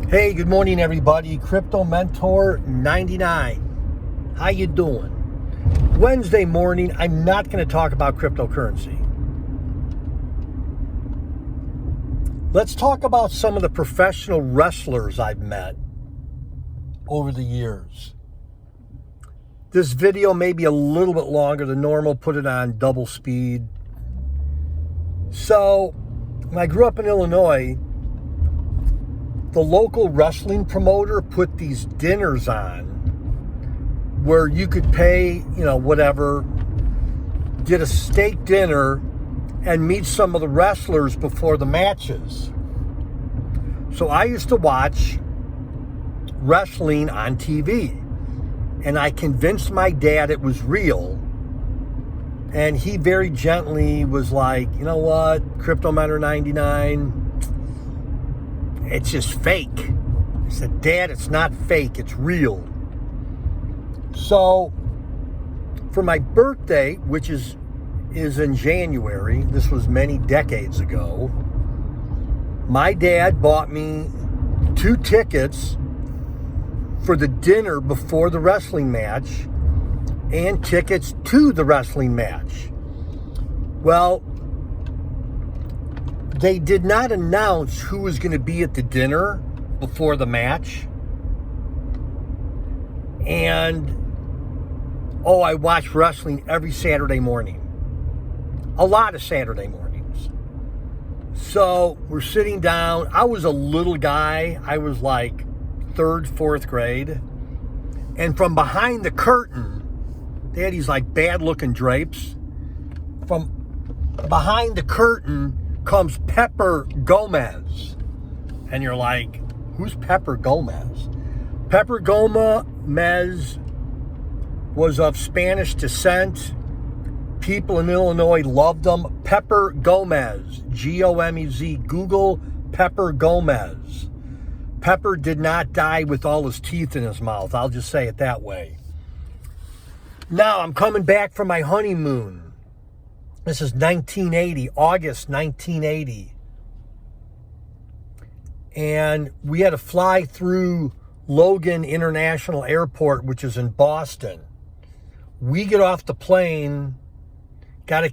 Hey, good morning, everybody. Crypto Mentor 99. How you doing? Wednesday morning, I'm not going to talk about cryptocurrency. Let's talk about some of the professional wrestlers I've met over the years. This video may be a little bit longer than normal. Put it on double speed. So, when I grew up in Illinois, the local wrestling promoter put these dinners on where you could pay, whatever, get a steak dinner and meet some of the wrestlers before the matches. So I used to watch wrestling on TV, and I convinced my dad it was real. And he very gently was like, you know what, Crypto Mentor 99, it's just fake. I said, Dad, it's not fake, it's real. So, for my birthday, which is in January, this was many decades ago, my dad bought me 2 tickets for the dinner before the wrestling match and tickets to the wrestling match. Well, they did not announce who was going to be at the dinner before the match. And, I watch wrestling every Saturday morning. A lot of Saturday mornings. So, we're sitting down. I was a little guy. I was like 3rd, 4th grade. And from behind the curtain, they had these like bad-looking drapes. From behind the curtain comes Pepper Gomez. And you're like, who's Pepper Gomez? Pepper Gomez was of Spanish descent. People in Illinois loved him. Pepper Gomez, Gomez. Google Pepper Gomez. Pepper did not die with all his teeth in his mouth. I'll just say it that way. Now, I'm coming back from my honeymoon. This is 1980, August 1980. And we had to fly through Logan International Airport, which is in Boston. We get off the plane, got to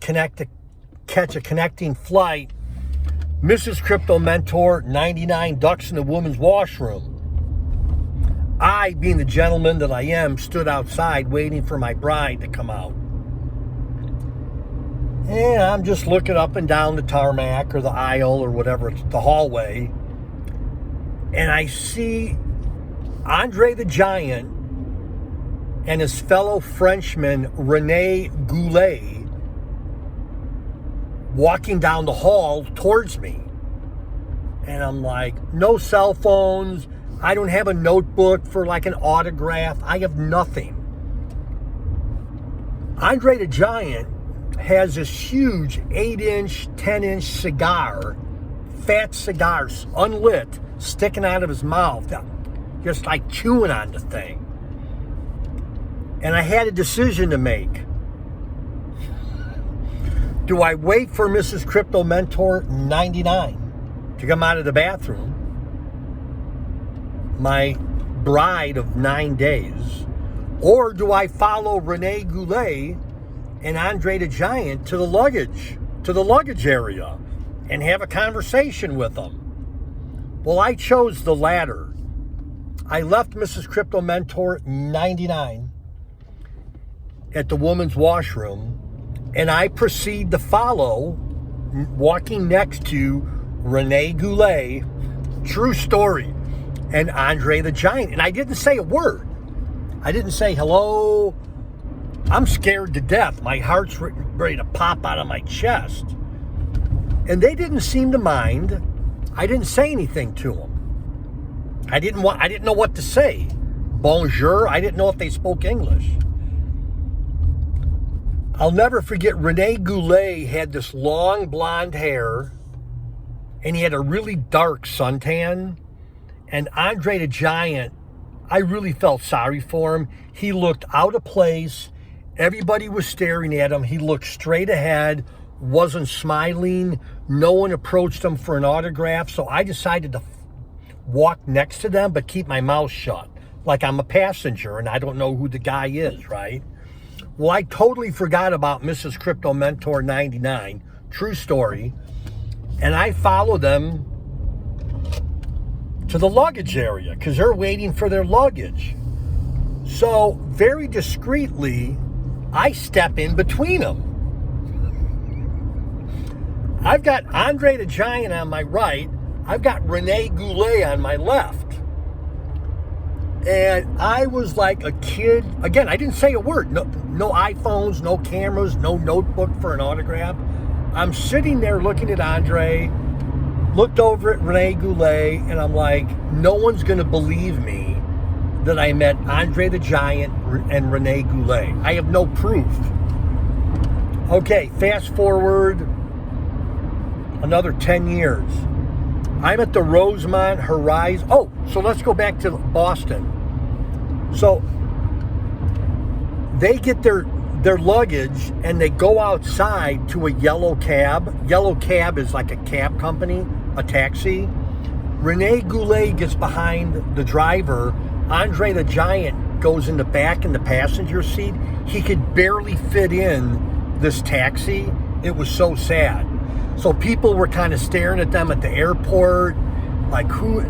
catch a connecting flight. Mrs. Crypto Mentor 99 ducks in the woman's washroom. I, being the gentleman that I am, stood outside waiting for my bride to come out. And I'm just looking up and down the tarmac or the aisle or whatever, it's the hallway. And I see Andre the Giant and his fellow Frenchman, Rene Goulet, walking down the hall towards me. And I'm like, no cell phones. I don't have a notebook for like an autograph. I have nothing. Andre the Giant has this huge 8-inch, 10-inch cigar, fat cigars, unlit, sticking out of his mouth, just like chewing on the thing. And I had a decision to make. Do I wait for Mrs. Crypto Mentor 99 to come out of the bathroom, my bride of 9 days, or do I follow Rene Goulet and Andre the Giant to the luggage area and have a conversation with them? Well, I chose the latter. I left Mrs. Crypto Mentor 99 at the woman's washroom, and I proceed to follow, walking next to Rene Goulet, true story, and Andre the Giant. And I didn't say a word. I didn't say hello. I'm scared to death. My heart's ready to pop out of my chest. And they didn't seem to mind. I didn't say anything to them. I didn't know what to say. Bonjour. I didn't know if they spoke English. I'll never forget, Rene Goulet had this long blonde hair, and he had a really dark suntan. And Andre the Giant, I really felt sorry for him. He looked out of place. Everybody was staring at him. He looked straight ahead, wasn't smiling. No one approached him for an autograph. So I decided to walk next to them, but keep my mouth shut. Like I'm a passenger and I don't know who the guy is, right? Well, I totally forgot about Mrs. Crypto Mentor 99. True story. And I follow them to the luggage area because they're waiting for their luggage. So very discreetly, I step in between them. I've got Andre the Giant on my right. I've got Rene Goulet on my left. And I was like a kid. Again, I didn't say a word. No iPhones, no cameras, no notebook for an autograph. I'm sitting there looking at Andre, looked over at Rene Goulet, and I'm like, no one's going to believe me that I met Andre the Giant and Rene Goulet. I have no proof. Okay, fast forward another 10 years. I'm at the Rosemont Horizon. Oh, so let's go back to Boston. So they get their luggage and they go outside to a yellow cab. Yellow cab is like a cab company, a taxi. Rene Goulet gets behind the driver. Andre the Giant goes in the back in the passenger seat. He could barely fit in this taxi. It was so sad. So people were kind of staring at them at the airport, like who,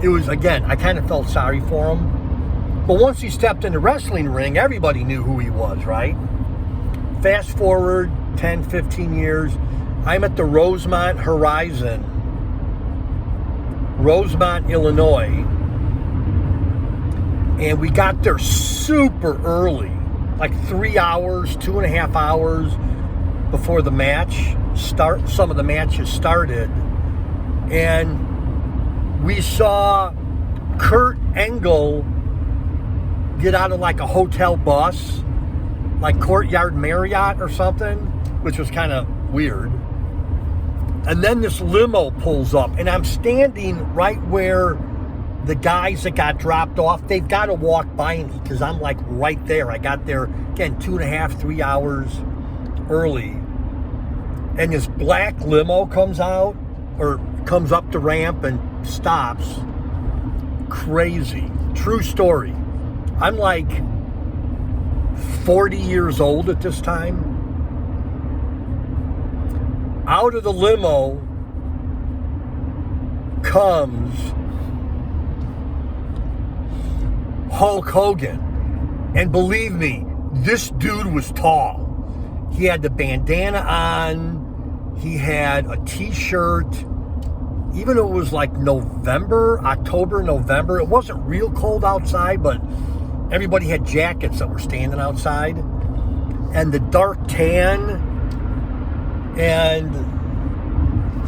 it was, again, I kind of felt sorry for him. But once he stepped in the wrestling ring, everybody knew who he was, right? Fast forward 10, 15 years, I'm at the Rosemont Horizon, Rosemont, Illinois, and we got there super early, like 3 hours, 2.5 hours before the match start. Some of the matches started, and we saw Kurt Angle get out of like a hotel bus, like Courtyard Marriott or something, which was kind of weird. And then this limo pulls up, and I'm standing right where the guys that got dropped off, they've got to walk by me because I'm like right there. I got there, again, 2.5, 3 hours early. And this black limo comes out, or comes up the ramp and stops. Crazy. True story. I'm like 40 years old at this time. Out of the limo comes Hulk Hogan. And believe me, this dude was tall. He had the bandana on. He had a t-shirt. Even though it was like October, November, it wasn't real cold outside, but everybody had jackets that were standing outside. And the dark tan. And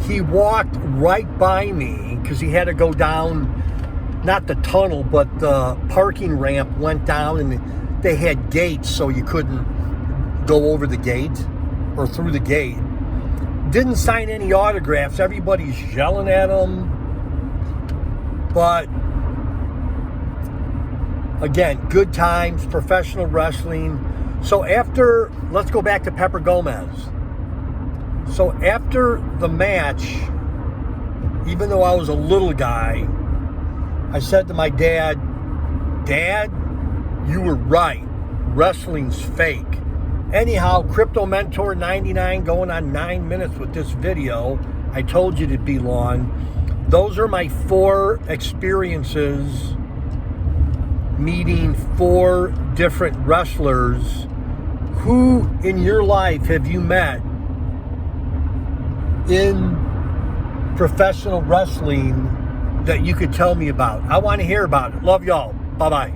he walked right by me because he had to go down, not the tunnel, but the parking ramp went down, and they had gates so you couldn't go over the gate or through the gate. Didn't sign any autographs. Everybody's yelling at him. But again, good times, professional wrestling. So after, let's go back to Pepper Gomez. So after the match, even though I was a little guy, I said to my dad, Dad, you were right. Wrestling's fake. Anyhow, Crypto Mentor 99 going on 9 minutes with this video. I told you it'd be long. Those are my 4 experiences meeting 4 different wrestlers. Who in your life have you met in professional wrestling that you could tell me about? I want to hear about it. Love y'all. Bye-bye.